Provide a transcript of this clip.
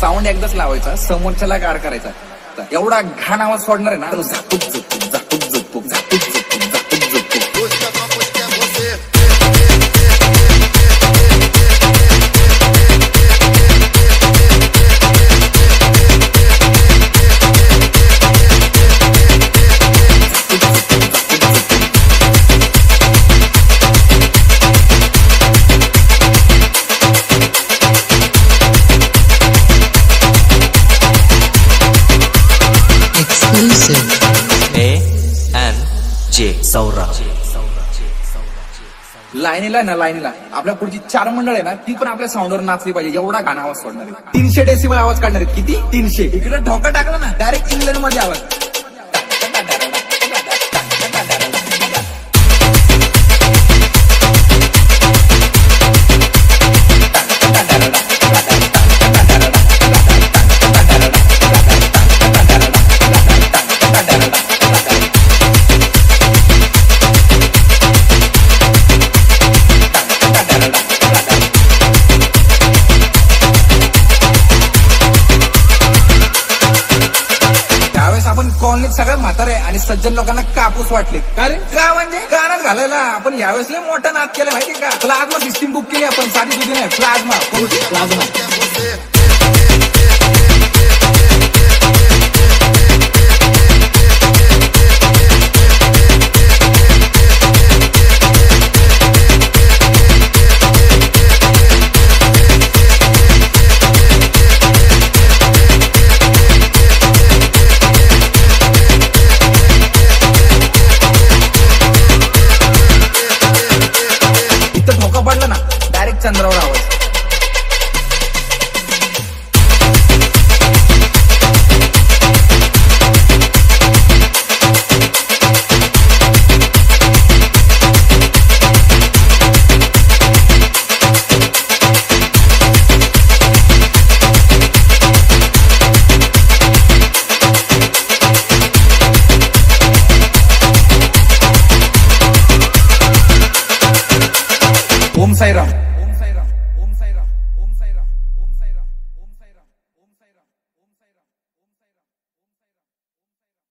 Sound एकदाच लावायचा, समोरच्याला गार करायचा. एवढा घाण आवाज सोडणार आहे ना, झापूक झुपूक झापूक झुपूक झापूक झुपूक झापूक झुपूक. A&J सौरा. लाईनीला ना, लाईनीला आपल्या पुढची 4 मंडळ आहे ना, ती पण आपल्या साऊंडवर नाचली पाहिजे. एवढा गाणं आवाज सोडणार आहे. 300 डेसिबल आवाज काढणार आहेत. किती? 300. इकडे ढोका टाकला ना, डायरेक्ट इंग्लंड मध्ये आवाज. आपण कॉलनीत सगळ्यात म्हातारे आणि सज्जन लोकांना कापूस वाटले. कारण का म्हणजे गाणं घालायला आपण यावेळेस लय मोठा नाद केला माहिती का. प्लाझ्मा सिस्टीम बुक केली आपण. साधी दुधी नाही, प्लाझ्मा. प्लाझ्मा. पडलं ना, डायरेक्ट चंद्रावर आवाज. ओम साईराम.